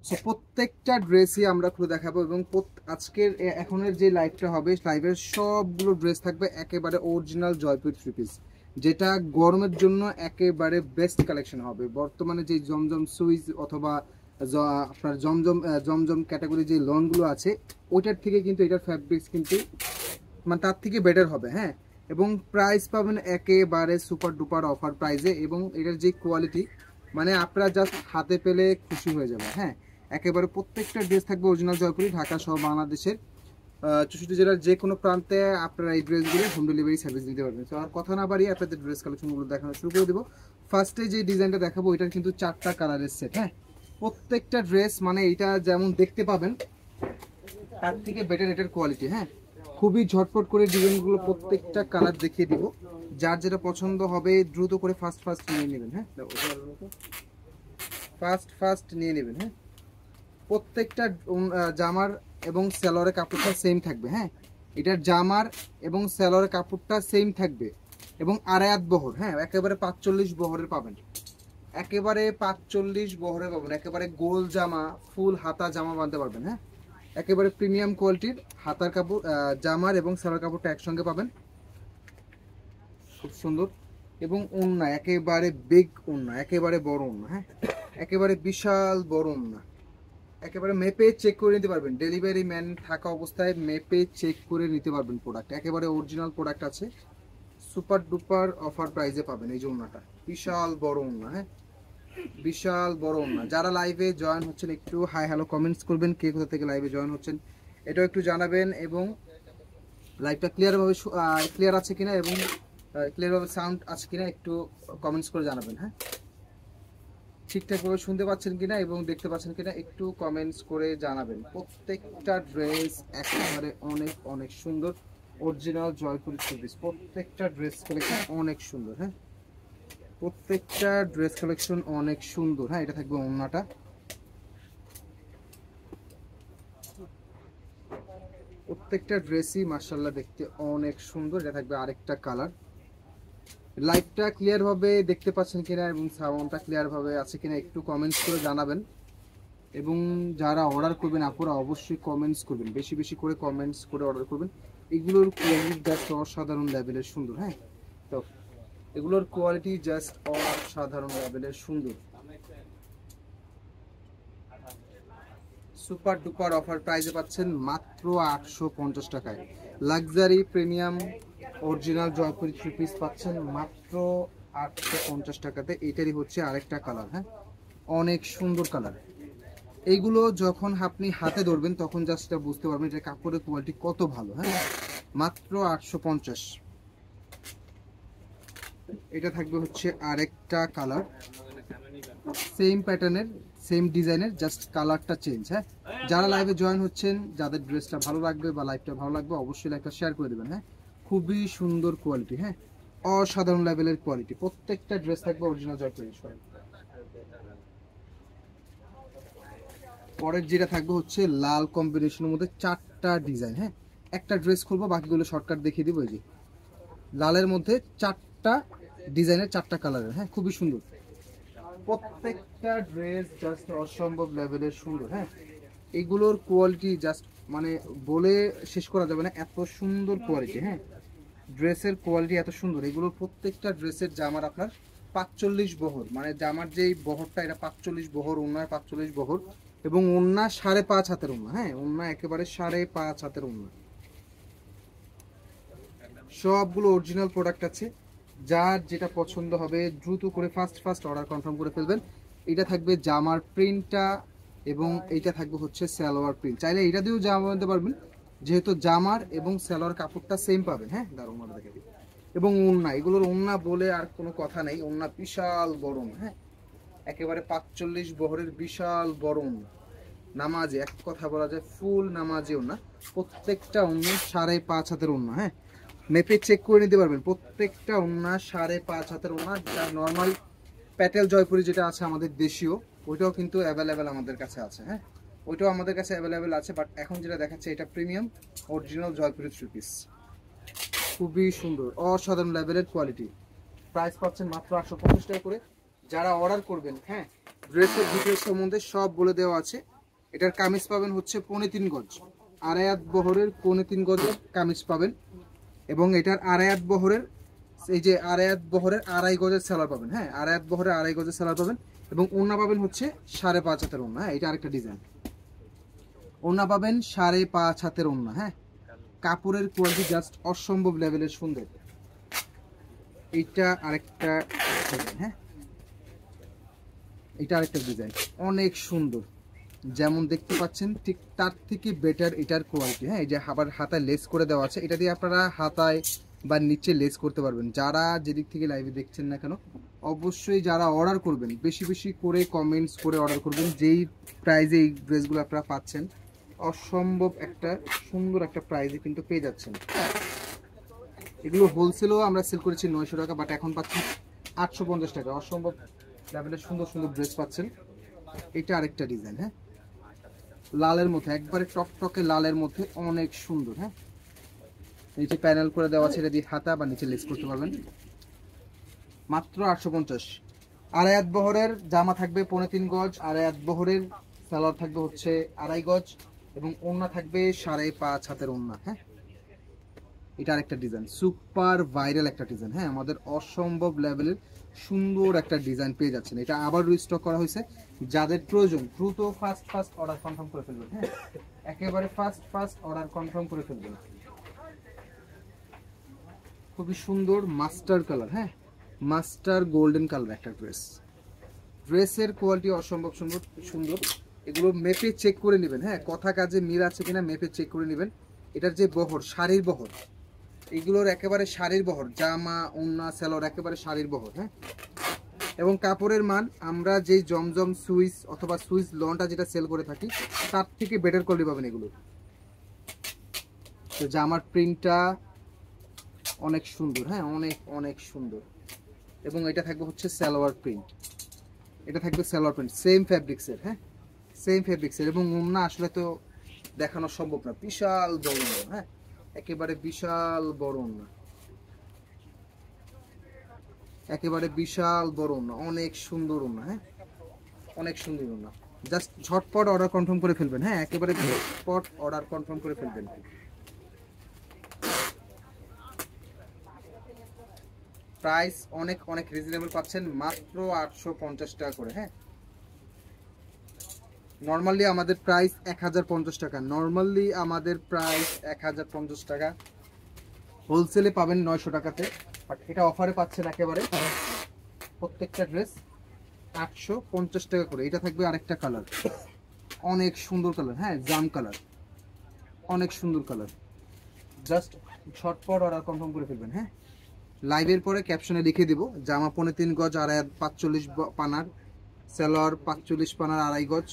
So প্রত্যেকটা ড্রেসই আমরা খুলে দেখাবো এবং আজকের এখনের যে লাইভটা হবে লাইভের সবগুলো ড্রেস থাকবে একেবারে অরিজিনাল জয়পুর থ্রি পিস, যেটা গরমের জন্য একেবারে বেস্ট কালেকশন হবে। বর্তমানে যে জমজম সুইজ অথবা আপনার জমজম জমজম ক্যাটাগরি যে লনগুলো আছে ওইটার থেকে কিন্তু এটার ফ্যাব্রিক্স কিন্তু মানে তার থেকে বেটার হবে। হ্যাঁ, এবং প্রাইস পাবেন একেবারে সুপার ডুপার অফার প্রাইসে এবং এটার যে কোয়ালিটি মানে আপনারা জাস্ট হাতে পেলে খুশি হয়ে যাবে। হ্যাঁ, একেবারে প্রত্যেকটা ড্রেস থাকবে অরিজিনাল জয়পুরি, ঢাকা সহ বাংলাদেশের 64 জেলার যে কোনো প্রান্তে আপনারা এই ড্রেসগুলো হোম ডেলিভারি সার্ভিস দিতে পারবেন। তো আর কথা না বাড়িয়ে আপনাদের ড্রেস কালেকশনগুলো দেখানো শুরু করে দেবো। ফার্স্টে যে ডিজাইনটা দেখাবো এটার কিন্তু 4টা কালারের সেট। হ্যাঁ, প্রত্যেকটা ড্রেস মানে এটা যেমন দেখতে পাবেন তার থেকে বেটার এটার কোয়ালিটি। হ্যাঁ, খুবই ঝটপট করে ডিজাইনগুলো প্রত্যেকটা কালার দেখিয়ে দিব, যার যেটা পছন্দ হবে দ্রুত করে ফার্স্ট নিয়ে নেবেন। হ্যাঁ, ফার্স্ট নিয়ে নেবেন। হ্যাঁ, প্রত্যেকটা জামার এবং সালোয়ারের কাপড়টা সেম থাকবে। হ্যাঁ, এটার জামার এবং সালোয়ারের কাপড়টা সেম থাকবে এবং আড়ায়াত বহর। হ্যাঁ, একেবারে 45 বহরের পাবেন, একেবারে 45 বহরে পাবেন, একেবারে গোল জামা ফুল হাতা জামা বাঁধতে পারবেন। হ্যাঁ, একেবারে প্রিমিয়াম কোয়ালিটির হাতার কাপড় জামার এবং সালোয়ার কাপড়টা একসঙ্গে পাবেন, খুব সুন্দর। এবং ওড়না একেবারে বিগ ওড়না, একেবারে বড় ওড়না। হ্যাঁ, একেবারে বিশাল বড় ওড়না, একেবারে মেপে চেক করে নিতে পারবেন, ডেলিভারি ম্যান থাকা অবস্থায় মেপে চেক করে নিতে পারবেন প্রোডাক্ট, একেবারে অরিজিনাল প্রোডাক্ট আছে। সুপার ডুপার অফার প্রাইসে পাবেন এই যে ওড়নাটা, বিশাল বড় ওড়না। হ্যাঁ, বিশাল বড় ওড়না। যারা লাইভে জয়েন হচ্ছেন একটু হাই হ্যালো কমেন্টস করবেন, কে কোথা থেকে লাইভে জয়েন হচ্ছেন এটাও একটু জানাবেন এবং লাইভটা ক্লিয়ার আছে কিনা এবং ক্লিয়ারভাবে সাউন্ড আছে কিনা একটু কমেন্টস করে জানাবেন। হ্যাঁ, ঠিকঠাকভাবে শুনতে পাচ্ছেন কিনা এবং দেখতে পাচ্ছেন কিনা একটু কমেন্টস করে জানাবেন। প্রত্যেকটা ড্রেস একেবারে অনেক অনেক সুন্দর, অরিজিনাল জয়পুরি সার্ভিস। প্রত্যেকটা ড্রেস কালেকশন অনেক সুন্দর। হ্যাঁ, প্রত্যেকটা ড্রেস কালেকশন অনেক সুন্দর। হ্যাঁ, এটা থাকবে ওড়নাটা, প্রত্যেকটা ড্রেসই মাশাআল্লাহ দেখতে অনেক সুন্দর। এটা থাকবে আরেকটা কালার। লাইভটা ক্লিয়ার ভাবে দেখতে পাচ্ছেন কিনা এবং সাউন্ডটা ক্লিয়ার ভাবে আছে কিনা একটু কমেন্টস করে জানাবেন এবং যারা অর্ডার করবেন আপুরা অবশ্যই কমেন্টস করবেন, বেশি বেশি করে কমেন্টস করে অর্ডার করবেন। এগুলোর কোয়ালিটি জাস্ট অসাধারণ লেভেলের সুন্দর। হ্যাঁ, তো এগুলোর কোয়ালিটি জাস্ট অসাধারণ লেভেলের সুন্দর। সুপার ডুপার অফার প্রাইসে পাচ্ছেন মাত্র 850 টাকায়। Luxury premium original Jaipuri three piece পাচ্ছেন মাত্র 850 টাকাতে। এটারই হচ্ছে আরেকটা কালার। হ্যাঁ, অনেক সুন্দর কালার। এইগুলো যখন আপনি হাতে ধরবেন তখন জাস্ট বুঝতে পারবেন যে কাপড়ের কোয়ালিটি কত ভালো। হ্যাঁ, মাত্র 850। এটা থাকবে হচ্ছে আরেকটা কালার, সেম প্যাটার্নের সেম ডিজাইনের, জাস্ট কালারটা চেঞ্জ। হ্যাঁ, যারা লাইভে জয়েন হচ্ছেন যাদের ড্রেসটা ভালো লাগবে বা লাইভটা ভালো লাগবে অবশ্যই লাইভটা শেয়ার করে দেবেন। হ্যাঁ, খুবই সুন্দর কোয়ালিটি। হ্যাঁ, অসাধারণ লেভেলের কোয়ালিটি। প্রত্যেকটা ড্রেস থাকবে অরিজিনাল জয়পুরি। পরের যেটা থাকবে হচ্ছে লাল কম্বিনেশনের মধ্যে 4টা ডিজাইন। হ্যাঁ, একটা ড্রেস খুলবো বাকিগুলো শর্টকাট দেখিয়ে দিব। এই যে লালের মধ্যে 4টা ডিজাইনের 4টা কালারের। হ্যাঁ, খুবই সুন্দর। প্রত্যেকটা ড্রেস জাস্ট অসম্ভব লেভেলের সুন্দর। হ্যাঁ, এগুলোর কোয়ালিটি জাস্ট মানে বলে শেষ করা যাবে না, এত সুন্দর কোয়ালিটি। হ্যাঁ, ড্রেসের কোয়ালিটি এত সুন্দর। এগুলোর প্রত্যেকটা ড্রেসের জামার আপনার 45 বহর, মানে জামার যেই বহরটা এটা 45 বহর, ওড়নার 45 বহর এবং ওড়না 5.5 হাতের ওড়না। হ্যাঁ, ওড়না একেবারে 5.5 হাতের ওড়না। সবগুলো অরিজিনাল প্রোডাক্ট আছে, যার যেটা পছন্দ হবে দ্রুত করে ফার্স্ট অর্ডার কনফার্ম করে ফেলবেন। এটা থাকবে জামার প্রিন্টটা এবং এইটা থাকবে হচ্ছে সালোয়ার প্রিন্ট। চাইলে এটা দিয়েও জামা বানাতে পারবেন, যেহেতু জামার এবং সালোয়ার কাপড়টা সেম পাবেন। হ্যাঁ, দারুণ ভাবে দেখে দিই। এবং ওড়না, এগুলোর ওড়না বলে আর কোনো কথা নেই, ওড়না বিশাল বড় ওড়না। হ্যাঁ, একেবারে 45 বহরের বিশাল বড় ওড়না, নামাজে এক কথা বলা যায় ফুল নামাজে ওড়না। প্রত্যেকটা ওড়না 5.5 হাতের ওড়না। হ্যাঁ, মেপে চেক করে নিতে পারবেন। প্রত্যেকটা ওড়না 5.5 হাতের ওড়না। যা নর্মাল প্যাটেল জয়পুরি যেটা আছে আমাদের দেশীয়, ওইটাও কিন্তু অ্যাভেলেবেল আমাদের কাছে আছে। হ্যাঁ, ওইটাও আমাদের কাছে অ্যাভেলেবেল আছে, বাট এখন যেটা দেখাচ্ছে এটা premium original Jaipuri three piece. খুবই সুন্দর, অসাধারণ লেভেলের কোয়ালিটি। প্রাইস পাচ্ছেন মাত্র 850 টাকা করে। যারা অর্ডার করবেন, হ্যাঁ, ড্রেসের ডিটেলস সম্বন্ধে সব বলে দেওয়া আছে। এটার কামিজ পাবেন হচ্ছে 3.5 গজ, আড়াই হাত বহরের 3.5 গজের কামিজ পাবেন, এবং এটার আড়াই হাত বহরের, এই যে আড়াই হাত বহরের 2.5 গজের সেলার পাবেন, হ্যাঁ, আড়াই হাত বহরের 2.5 গজের সেলার পাবেন, এবং ওড়না পাবেন হচ্ছে 5.5 হাতের ওড়না, হ্যাঁ, এটা আরেকটা ডিজাইন। ওড়না পাবেন 5.5 হাতের ওড়না, হ্যাঁ, কাপড়ের কোয়ালিটি জাস্ট অসম্ভব লেভেলের সুন্দর। এইটা আরেকটা ডিজাইন, হ্যাঁ, এটা আরেকটা ডিজাইন, অনেক সুন্দর। যেমন দেখতে পাচ্ছেন ঠিক তার থেকে বেটার এটার কোয়ালিটি, হ্যাঁ। এই যে আবার হাতায় লেস করে দেওয়া আছে, এটা দিয়ে আপনারা হাতায় বা নিচে লেস করতে পারবেন। যারা যেদিক থেকে লাইভে দেখছেন না কেন, অবশ্যই যারা অর্ডার করবেন বেশি বেশি করে কমেন্টস করে অর্ডার করবেন। যেই প্রাইজে এই ড্রেসগুলো আপনারা পাচ্ছেন, অসম্ভব একটা সুন্দর একটা প্রাইজে কিন্তু পেয়ে যাচ্ছেন। এগুলো হোলসেলও আমরা সেল করেছি 900 টাকা, বাট এখন পাচ্ছি 850 টাকা। অসম্ভব লেভেলের সুন্দর সুন্দর ড্রেস পাচ্ছেন। এটা আরেকটা ডিজাইন, হ্যাঁ, লালের মধ্যে, একবারে টকটকে লালের মধ্যে, অনেক সুন্দর, হ্যাঁ। নিচে প্যানেল করে দেওয়া আছে, এটা দিয়ে হাতা বা নিচে লেস করতে পারবেন। মাত্র 850। আড়াই হাত বহরের জামা থাকবে 3.5 গজ, আড়াই হাত বহরের সালোয়ার থাকবে হচ্ছে 2.5 গজ, এবং ওড়না থাকবে 5.5 হাতের ওড়না, হ্যাঁ। এটা আরেকটা ডিজাইন, সুপার ভাইরাল একটা ডিজাইন, হ্যাঁ, আমাদের অসম্ভব লেভেলের সুন্দর একটা ডিজাইন পেয়ে যাচ্ছেন। এটা আবার রিস্টক করা হয়েছে, যাদের প্রয়োজন দ্রুত ফাস্ট অর্ডার কনফার্ম করে ফেলবেন, হ্যাঁ, একেবারে ফাস্ট অর্ডার কনফার্ম করে ফেলবেন। খুবই সুন্দর মাস্টার কালার, হ্যাঁ, মাস্টার গোল্ডেন কালার একটা ড্রেসের কোয়ালিটি অসম্ভব সুন্দর সুন্দর। এগুলো মেপে চেক করে নেবেন, হ্যাঁ, কথা কাজে মিল আছে কিনা মেপে চেক করে নেবেন। এটার যে বহর, শাড়ির বহর, এগুলোর একেবারে শাড়ির বহর, জামা ওড়না সালোয়ার একেবারে শাড়ির বহর, হ্যাঁ। এবং কাপড়ের মান আমরা যেই জমজম সুইস অথবা সুইস লনটা যেটা সেল করে থাকি, তার থেকে বেটার কোয়ালিটি পাবেন এগুলো। তো জামার প্রিন্টটা অনেক সুন্দর, হ্যাঁ, অনেক অনেক সুন্দর। এবং এটা থাকবে হচ্ছে সালোয়ার প্রিন্ট, এটা থাকবে সালোয়ার প্রিন্ট সেম ফ্যাব্রিক্সের, হ্যাঁ, সেম ফ্যাব্রিক্সের। এবং ওড়না আসলে তো দেখানো সম্ভব না, বিশাল বড় ওড়না, হ্যাঁ, একেবারে বিশাল বড় ওড়না, একেবারে বিশাল বড় ওড়না, অনেক সুন্দর ওড়না, হ্যাঁ, অনেক সুন্দর ওড়না। জাস্ট ঝটপট অর্ডার কনফার্ম করে ফেলবেন, হ্যাঁ, একেবারে ঝটপট অর্ডার কনফার্ম করে ফেলবেন। প্রাইস অনেক অনেক রিজনেবল পাচ্ছেন, মাত্র 850 টাকা করে, হ্যাঁ। নর্মালি আমাদের প্রাইস 1050 টাকা, নর্মালি আমাদের প্রাইস 1050 টাকা, হোলসেলে পাবেন 900 টাকাতে, বাট এটা অফারে পাচ্ছেন একেবারে প্রত্যেকটা ড্রেস 850 টাকা করে। এটা থাকবে আরেকটা কালার, অনেক সুন্দর কালার, হ্যাঁ, জাম কালার, অনেক সুন্দর কালার। জাস্ট ঝটপট অর্ডার কনফার্ম করে ফেলবেন, হ্যাঁ। লাইভের পরে ক্যাপশনে লিখে দিব, জামা 3.5 গজ, আড়াই 45 পানার, সালোয়ার 45 পানার 2.5 গজ,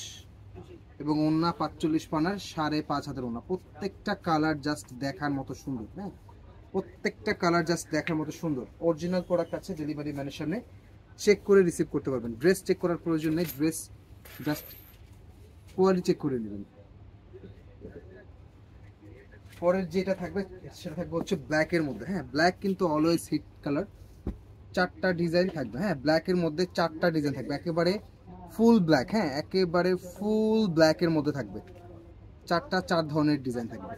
এবং ওড়না 45 পানার 5.5 হাতের ওড়না। প্রত্যেকটা কালার জাস্ট দেখার মতো সুন্দর, হ্যাঁ, প্রত্যেকটা কালার জাস্ট দেখার মতো সুন্দর। অরিজিনাল প্রোডাক্ট আছে, ডেলিভারি ম্যানের সামনে চেক করে রিসিভ করতে পারবেন। ড্রেস চেক করার প্রয়োজন নেই, ড্রেস জাস্ট কোয়ালিটি চেক করে নেবেন। পরের যেটা থাকবে সেটা থাকবে হচ্ছে ব্ল্যাকের মধ্যে, হ্যাঁ, ব্ল্যাক কিন্তু অলওয়েজ হিট কালার। 4টা ডিজাইন থাকবে, হ্যাঁ, ব্ল্যাকের মধ্যে 4টা ডিজাইন থাকবে, একেবারে ফুল ব্ল্যাক, হ্যাঁ, একেবারে ফুল ব্ল্যাকের মধ্যে থাকবে 4 ধরনের ডিজাইন থাকবে।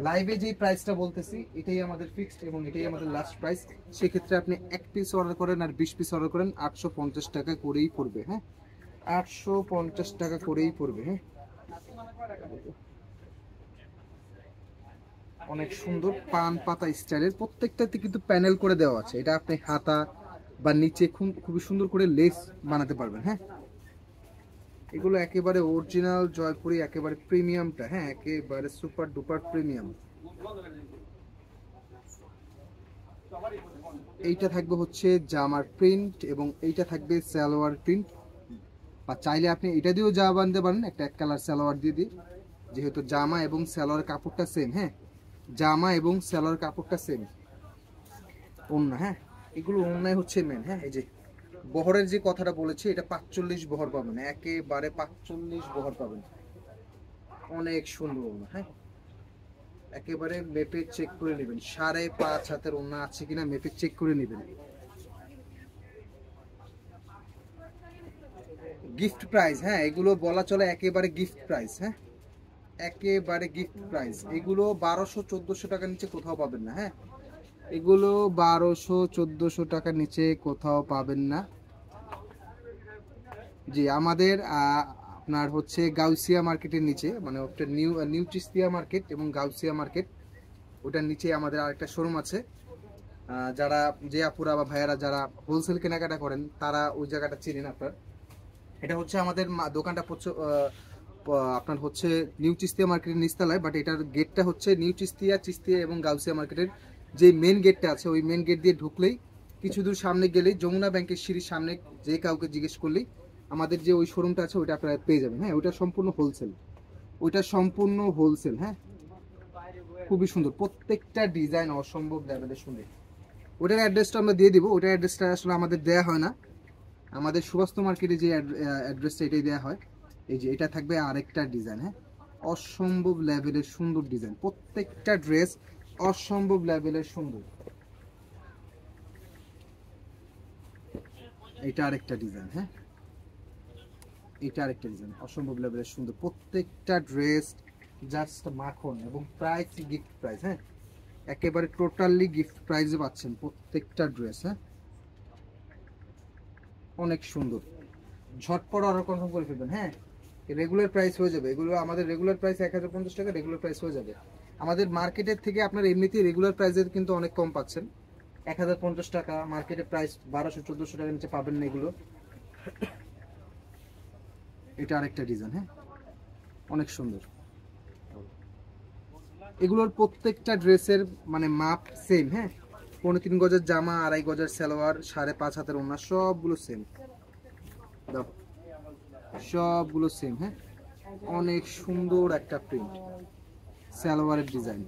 লাইভে যে প্রাইসটা বলতেছি এটাই আমাদের ফিক্সড এবং এটাই আমাদের লাস্ট প্রাইস। সেক্ষেত্রে আপনি 1 পিস অর্ডার করেন আর 20 পিস অর্ডার করেন, 850 টাকা করেই পড়বে, হ্যাঁ, 850 টাকা করেই পড়বে, হ্যাঁ। অনেক সুন্দর পান পাতা স্টাইলের, প্রত্যেকটাতে কিন্তু প্যানেল করে দেওয়া আছে। এটা আপনি হাতা বা নিচে খুবই সুন্দর করে লেস বানাতে পারবেন, হ্যাঁ। এগুলো একেবারে অরিজিনাল জয়পুরি, একেবারে প্রিমিয়ামটা, হ্যাঁ, একেবারে সুপার ডুপার প্রিমিয়াম। এইটা থাকবে হচ্ছে জামার প্রিন্ট এবং এইটা থাকবে সালোয়ার প্রিন্ট, বা চাইলে আপনি এটা দিয়েও জামা বানতে পারেন, একটা এক কালার সালোয়ার দিয়ে দিই, যেহেতু জামা এবং সালোয়ার কাপড়টা সেম, হ্যাঁ, জামা এবং সালোয়ার কাপড়টা সেম। ওড়না, হ্যাঁ, এগুলো ওড়নায় হচ্ছে মেন, হ্যাঁ। এই যে বহরের যে কথাটা বলেছি, এটা 45 বহর পাবেন, একেবারে 45 বহর পাবেন, অনেক সুন্দর ওড়না, হ্যাঁ। একেবারে মেপে চেক করে নেবেন, 5.5 হাতের ওড়না আছে কিনা মেপে চেক করে নেবেন। গিফট প্রাইস, হ্যাঁ এগুলো বলা চলে একেবারে গিফট প্রাইস। হ্যাঁ একেবারে গিফট প্রাইস। এগুলো 1200-1400 টাকার নিচে কোথাও পাবেন না। হ্যাঁ এগুলো 1200-1400 টাকার নিচে কোথাও পাবেন না। জি আমাদের আপনার হচ্ছে গাউসিয়া মার্কেটের নিচে, মানে ওটা নিউ চিস্তিয়া মার্কেট এবং গাউসিয়া মার্কেট, ওটার নিচে আমাদের আরেকটা শোরুম আছে। যারা যে আপুরা বা ভাইয়ারা যারা হোলসেল কেনাকাটা করেন তারা ওই জায়গাটা চিনেন আপনার। এটা হচ্ছে আমাদের দোকানটা আপনার হচ্ছে নিউ চিস্তিয়া মার্কেটের নিচতলায়, বাট এটার গেটটা হচ্ছে নিউ চিস্তিয়া এবং গাউসিয়া মার্কেটের যে মেন গেটটা আছে ওই মেন গেট দিয়ে ঢুকলেই কিছু দূর সামনে গেলেই যমুনা ব্যাংকের সিঁড়ির সামনে যে কাউকে জিজ্ঞেস করলেই আমাদের যে ওই শোরুমটা আছে ওইটা আপনারা পেয়ে যাবেন। হ্যাঁ ওইটা সম্পূর্ণ হোলসেল, ওইটা সম্পূর্ণ হোলসেল। হ্যাঁ খুবই সুন্দর, প্রত্যেকটা ডিজাইন অসম্ভব লেভেলের সুন্দর। ওটার অ্যাড্রেসটা আমরা দিয়ে দিব, ওটার অ্যাড্রেসটা আসলে আমাদের দেয়া হয় না, আমাদের সুবাস্ত মার্কেটে যে অ্যাড্রেসটা এটাই দেওয়া হয়। এই যে এটা থাকবে আরেকটা ডিজাইন। হ্যাঁ অসম্ভব লেভেলের সুন্দর ডিজাইন, প্রত্যেকটা ড্রেস অসম্ভব লেভেলের সুন্দর। এটা আরেকটা ডিজাইন। হ্যাঁ এটা আরেকটা ডিজাইন অসম্ভব লেভেলের সুন্দর, প্রত্যেকটা ড্রেস জাস্ট মাখন এবং প্রাইস গিফট প্রাইস। হ্যাঁ একেবারে টোটালি গিফট প্রাইসে পাচ্ছেন প্রত্যেকটা ড্রেস। হ্যাঁ অনেক সুন্দর, ঝটপট অর্ডার কনফার্ম করে ফেলবেন। হ্যাঁ রেগুলার প্রাইস হয়ে যাবে, এগুলো আমাদের রেগুলার প্রাইস 1050 টাকা, রেগুলার প্রাইস হয়ে যাবে। আমাদের মার্কেটের থেকে আপনার এমনিতেই রেগুলার প্রাইসের কিন্তু অনেক কম পাচ্ছেন, 1050 টাকা, মার্কেটের প্রাইস 1200-1400 টাকার নিচে পাবেন না এগুলো। এটা আরেকটা ডিজাইন। হ্যাঁ অনেক সুন্দর, এগুলোর প্রত্যেকটা ড্রেসের মানে মাপ সেম। হ্যাঁ 3.5 গজের জামা, 2.5 গজের সালোয়ার, 5.5 হাতের ওড়না, সবগুলো সেম, সবগুলো সেম। হ্যাঁ অনেক সুন্দর একটা প্রিন্ট, সালোয়ারের ডিজাইন,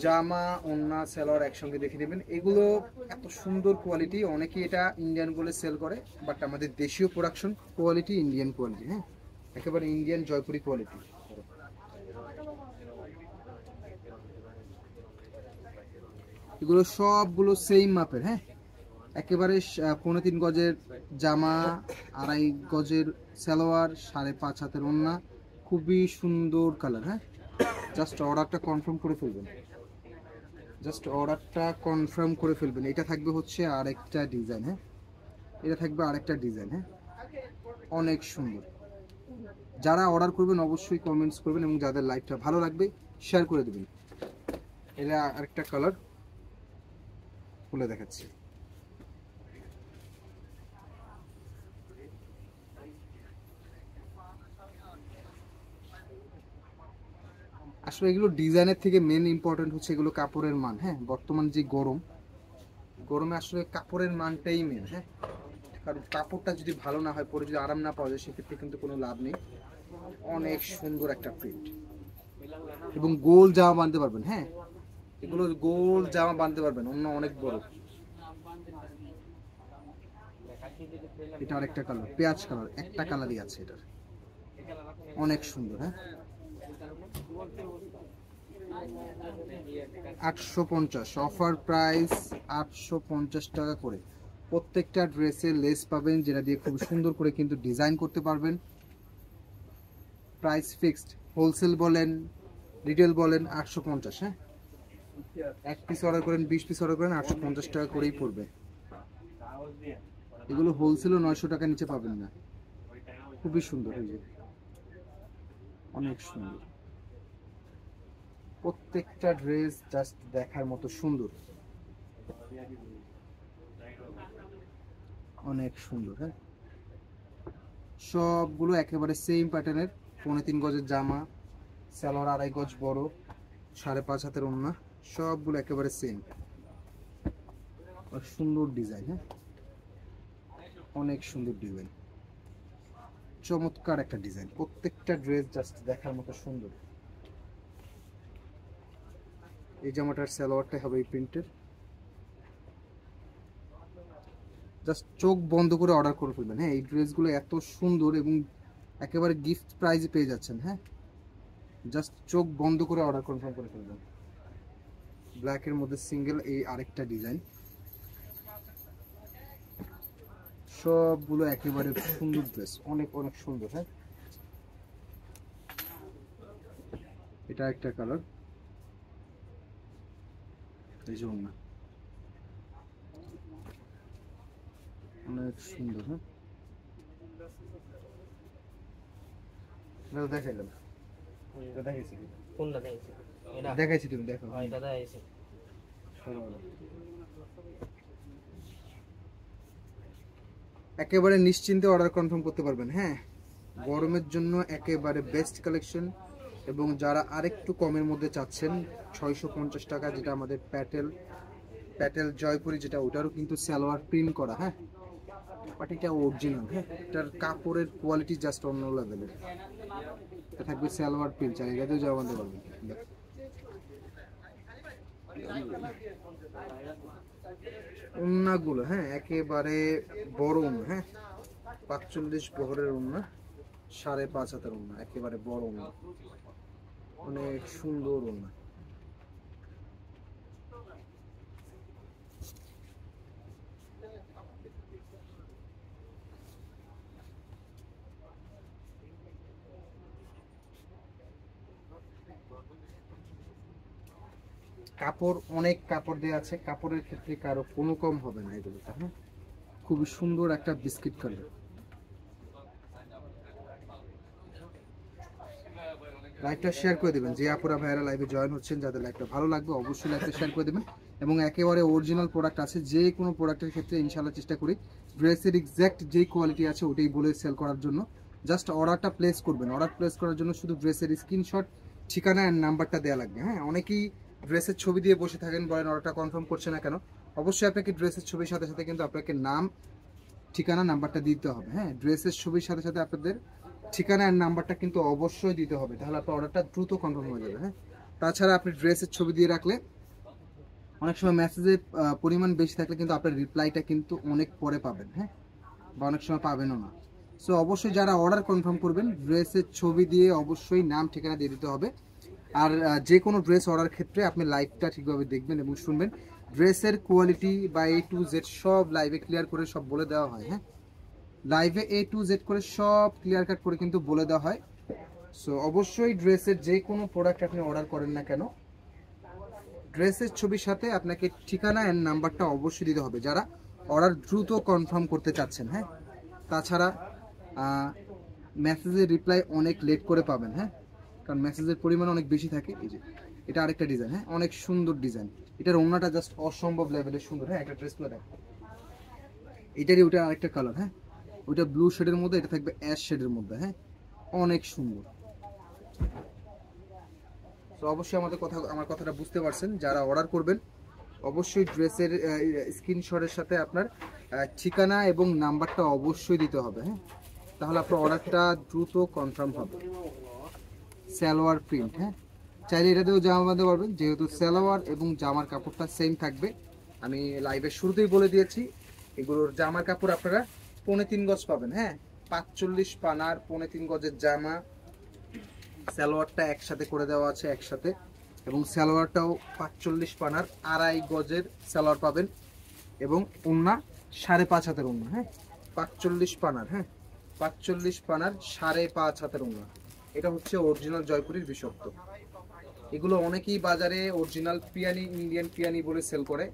জামা ওড়না সালোয়ার একসঙ্গে দেখে নেবেন। এগুলো এত সুন্দর কোয়ালিটি, অনেকে এটা ইন্ডিয়ান বলে সেল করে, বাট আমাদের দেশীয় প্রোডাকশন কোয়ালিটি, ইন্ডিয়ান কোয়ালিটি। হ্যাঁ একেবারে ইন্ডিয়ান জয়পুরি কোয়ালিটি। এগুলো সবগুলো সেম মাপের। হ্যাঁ একেবারে 3.5 গজের জামা, 2.5 গজের সালোয়ার, 5.5 হাতের ওড়না, খুবই সুন্দর কালার। হ্যাঁ জাস্ট অর্ডারটা কনফার্ম করে ফেলবেন, জাস্ট অর্ডারটা কনফার্ম করে ফেলবেন। এটা থাকবে হচ্ছে আরেকটা ডিজাইন। হ্যাঁ এটা থাকবে আরেকটা ডিজাইন। হ্যাঁ অনেক সুন্দর, যারা অর্ডার করবেন অবশ্যই কমেন্টস করবেন এবং যাদের লাইভটা ভালো লাগবে শেয়ার করে দেবেন। এটা আরেকটা কালার খুলে দেখাচ্ছি। আসলে এগুলো ডিজাইনের থেকে মেন ইম্পর্টেন্ট হচ্ছে এগুলো কাপড়ের মান। হ্যাঁ বর্তমান যে গরমে আসলে কাপড়ের মানটাই মেন। হ্যাঁ কারণ কাপড়টা যদি ভালো না হয়, পরে যদি আরাম না পাওয়া যায়, সেক্ষেত্রে কিন্তু কোনো লাভ নেই। অনেক সুন্দর একটা প্রিন্ট এবং গোল জামা বাঁধতে পারবেন। হ্যাঁ এগুলো গোল জামা বাঁধতে পারবেন, অন্য অনেক বড়। এটা আরেকটা কালার, পেঁয়াজ কালার, একটা কালারই আছে এটার, অনেক সুন্দর। হ্যাঁ 850 অফার প্রাইস, 850 টাকা করে প্রত্যেকটা ড্রেসে লেস পাবেন, যেটা দিয়ে খুব সুন্দর করে কিন্তু ডিজাইন করতে পারবেন। প্রাইস ফিক্সড, হোলসেল বলেন রিটেল বলেন 850। হ্যাঁ 1 পিস অর্ডার করেন, 20 পিস অর্ডার করেন, 850 টাকা করেই পড়বে। এগুলো হোলসেলও 900 টাকার নিচে পাবেন না, খুবই সুন্দর হয়ে যাবে, অনেক সুন্দর, প্রত্যেকটা ড্রেস জাস্ট দেখার মতো সুন্দর, অনেক সুন্দর। হ্যাঁ সবগুলো একেবারে সেম প্যাটার্নের, 3.5 গজের জামা, সালোয়ার 2.5 গজ বড়, 5.5 হাতের ওড়না, সবগুলো একেবারে সেম, সুন্দর ডিজাইন। হ্যাঁ অনেক সুন্দর ডিজাইন, চমৎকার একটা ডিজাইন, প্রত্যেকটা ড্রেস জাস্ট দেখার মতো সুন্দর। এই জামাটার সালোয়ারটা হবে এই প্রিন্টের, জাস্ট চোখ বন্ধ করে অর্ডার করে ফেলবেন। হ্যাঁ এই ড্রেসগুলো এত সুন্দর এবং একেবারে গিফট প্রাইজে পেয়ে যাচ্ছেন। হ্যাঁ জাস্ট চোখ বন্ধ করে অর্ডার কনফার্ম করে ফেলবেন। ব্ল্যাকের মধ্যে সিঙ্গেল এই আরেকটা ডিজাইন, সবগুলো একেবারে সুন্দর ড্রেস, অনেক অনেক সুন্দর। হ্যাঁ, এটা একটা কালার, এই যে ওড়না অনেক সুন্দর। হ্যাঁ, দেখাইলাম, দেখাইছি, তুমি দেখো। একেবারে নিশ্চিন্তে অর্ডার কনফার্ম করতে পারবেন। হ্যাঁ, গরমের জন্য একেবারে বেস্ট কালেকশন। এবং যারা আরেকটু কমের মধ্যে চাচ্ছেন 650 টাকা, যেটা আমাদের প্যাটেল জয়পুরি, যেটা ওটারও কিন্তু সালোয়ার প্রিন্ট করা। হ্যাঁ, বাট এটা অরিজিনাল। হ্যাঁ, এটার কাপড়ের কোয়ালিটি জাস্ট অন্য লেভেলের। এটা থাকবে সালোয়ার প্রিন্ট, আর এটাতেও যাওয়া বাঁধতে পারবেন। ওড়নাগুলো হ্যাঁ একেবারে বড় ওড়না। হ্যাঁ, 45 বহরের ওড়না, 5.5 হাতের ওড়না, একেবারে বড় ওড়না, অনেক সুন্দর ওড়না। কাপড় অনেক কাপড় দেওয়া আছে, কাপড়ের ক্ষেত্রে কারো কোনো কম হবে না এগুলোতে। হ্যাঁ, খুবই সুন্দর একটা বিস্কিট কালার। লাইভটা শেয়ার করে দেবেন, যে আপুরা ভাইয়ারা লাইভে জয়েন হচ্ছেন, যাদের লাইভটা ভালো লাগবে অবশ্যই লাইভটা শেয়ার করে দেবেন। এবং একেবারে অরিজিনাল প্রোডাক্ট আছে, যে কোনো প্রোডাক্টের ক্ষেত্রে ইনশাল্লাহ চেষ্টা করি ড্রেসের এক্স্যাক্ট যেই কোয়ালিটি আছে ওটাই বলে সেল করার জন্য। জাস্ট অর্ডারটা প্লেস করবেন, অর্ডার প্লেস করার জন্য শুধু ড্রেসের স্ক্রিনশট, ঠিকানা অ্যান্ড নাম্বারটা দেওয়া লাগবে। হ্যাঁ, অনেকেই ড্রেসের ছবি দিয়ে বসে থাকেন, বলেন অর্ডারটা কনফার্ম করছে না কেন। অবশ্যই আপনাকে ড্রেসের ছবির সাথে সাথে কিন্তু আপনাকে নাম, ঠিকানা, নাম্বারটা দিতে হবে। হ্যাঁ, ড্রেসের ছবির সাথে সাথে আপনাদের ঠিকানা আর নাম্বারটা কিন্তু অবশ্যই দিতে হবে, তাহলে আপনার অর্ডারটা দ্রুত কনফার্ম হয়ে যাবে। হ্যাঁ, তাছাড়া আপনি ড্রেসের ছবি দিয়ে রাখলে অনেক সময় মেসেজের পরিমাণ বেশি থাকলে কিন্তু আপনার রিপ্লাইটা কিন্তু অনেক পরে পাবেন। হ্যাঁ, বা অনেক সময় পাবেনও না। সো অবশ্যই যারা অর্ডার কনফার্ম করবেন ড্রেসের ছবি দিয়ে অবশ্যই নাম ঠিকানা দিয়ে দিতে হবে। আর যে কোনো ড্রেস অর্ডার ক্ষেত্রে আপনি লাইভটা ঠিকভাবে দেখবেন এবং শুনবেন। ড্রেসের কোয়ালিটি বা A to Z সব লাইভে ক্লিয়ার করে সব বলে দেওয়া হয়। হ্যাঁ, লাইভে A to Z করে সব ক্লিয়ার কাট করে কিন্তু বলে দেওয়া হয়। সো অবশ্যই ড্রেসের যে কোনো প্রোডাক্ট আপনি অর্ডার করেন না কেন, ড্রেসের ছবির সাথে আপনাকে ঠিকানা অ্যান্ড নাম্বারটা অবশ্যই দিতে হবে, যারা অর্ডার দ্রুত কনফার্ম করতে চাচ্ছেন। হ্যাঁ, তাছাড়া মেসেজের রিপ্লাই অনেক লেট করে পাবেন। হ্যাঁ, কারণ মেসেজের পরিমাণ অনেক বেশি থাকে। এই যে এটা আরেকটা ডিজাইন। হ্যাঁ, অনেক সুন্দর ডিজাইন, এটার ওড়নাটা জাস্ট অসম্ভব লেভেলের সুন্দর। হ্যাঁ, একটা ড্রেসগুলো দেখো, এটারই ওটা আরেকটা কালার। হ্যাঁ, ওইটা ব্লু শেডের মধ্যে, এটা থাকবে অ্যাশ শেডের মধ্যে। হ্যাঁ, অনেক সুন্দর। তো অবশ্যই আমার কথাটা বুঝতে পারছেন। যারা অর্ডার করবেন অবশ্যই ড্রেসের স্ক্রিনশটের সাথে আপনার ঠিকানা এবং নাম্বারটা অবশ্যই দিতে হবে। হ্যাঁ, তাহলে আপনার অর্ডারটা দ্রুত কনফার্ম হবে। সালোয়ার প্রিন্ট। হ্যাঁ, চাইলে এটাতেও জামা বাঁধতে পারবেন, যেহেতু সালোয়ার এবং জামার কাপড়টা সেম থাকবে। আমি লাইভের শুরুতেই বলে দিয়েছি এগুলোর জামার কাপড় আপনারা 3.5 গজ পাবেন। হ্যাঁ, 45 পানার 3.5 গজের জামা, সালোয়ারটা একসাথে করে দেওয়া আছে একসাথে, এবং সালোয়ারটাও 45 পানার 2.5 গজের সালোয়ার পাবেন, এবং ওড়না 5.5 হাতের ওড়না। হ্যাঁ, 45 পানার, হ্যাঁ 45 পানার 5.5 হাতের ওড়না। এটা হচ্ছে অরিজিনাল জয়পুরের বিশ্বস্ত। এগুলো অনেকেই বাজারে অরিজিনাল পিয়ানি, ইন্ডিয়ান পিয়ানি বলে সেল করে,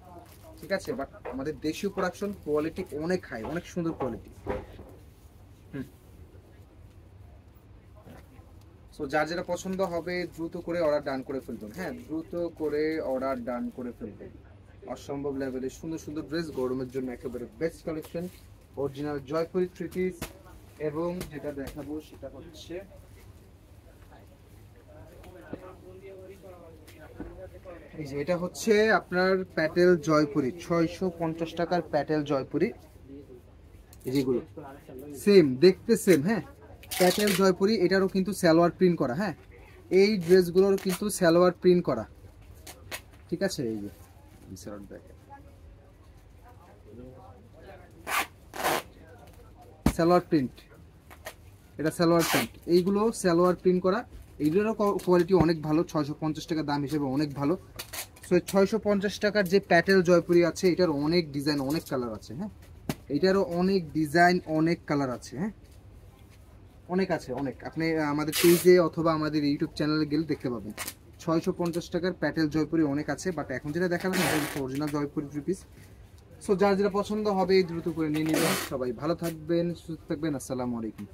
ঠিক আছে, বাট আমাদের দেশীয় প্রোডাকশন, কোয়ালিটি অনেক হাই, অনেক সুন্দর কোয়ালিটি। সো যার যেটা পছন্দ হবে দ্রুত করে অর্ডার ডান করে ফেলবেন। হ্যাঁ, দ্রুত করে অর্ডার ডান করে ফেলবেন। অসম্ভব লেভেলের সুন্দর সুন্দর ড্রেস, গরমের জন্য একেবারে best collection, original Jaipuri three piece. এবং যেটা দেখাবো সেটা হচ্ছে এই যে, এটা হচ্ছে আপনার প্যাটেল জয়পুরি, 650 টাকার প্যাটেল জয়পুরি। যেগুলো সেম দেখতে সেম। হ্যাঁ, প্যাটেল জয়পুরি, এটারও কিন্তু সালোয়ার প্রিন্ট করা। হ্যাঁ, এই ড্রেসগুলোর কিন্তু সালোয়ার প্রিন্ট করা, ঠিক আছে। এই যে সালোয়ার প্রিন্ট, এটা সালোয়ার প্রিন্ট, এইগুলো সালোয়ার প্রিন্ট করা। এইগুলোরও কোয়ালিটি অনেক ভালো, 650 টাকা দাম হিসেবে অনেক ভালো। সো 650 টাকার যে প্যাটেল জয়পুরি আছে, এটার অনেক ডিজাইন, অনেক কালার আছে। হ্যাঁ, এটারও অনেক ডিজাইন, অনেক কালার আছে। হ্যাঁ, অনেক আছে, অনেক। আপনি আমাদের পেজে অথবা আমাদের ইউটিউব চ্যানেলে গেলে দেখতে পাবেন। 650 টাকার প্যাটেল জয়পুরি অনেক আছে, বাট এখন যেটা দেখালাম এটা অরিজিনাল জয়পুরি 3 পিস। সো যার যেটা পছন্দ হবে দ্রুত করে নিয়ে নেবেন। সবাই ভালো থাকবেন, সুস্থ থাকবেন। আসসালামু আলাইকুম।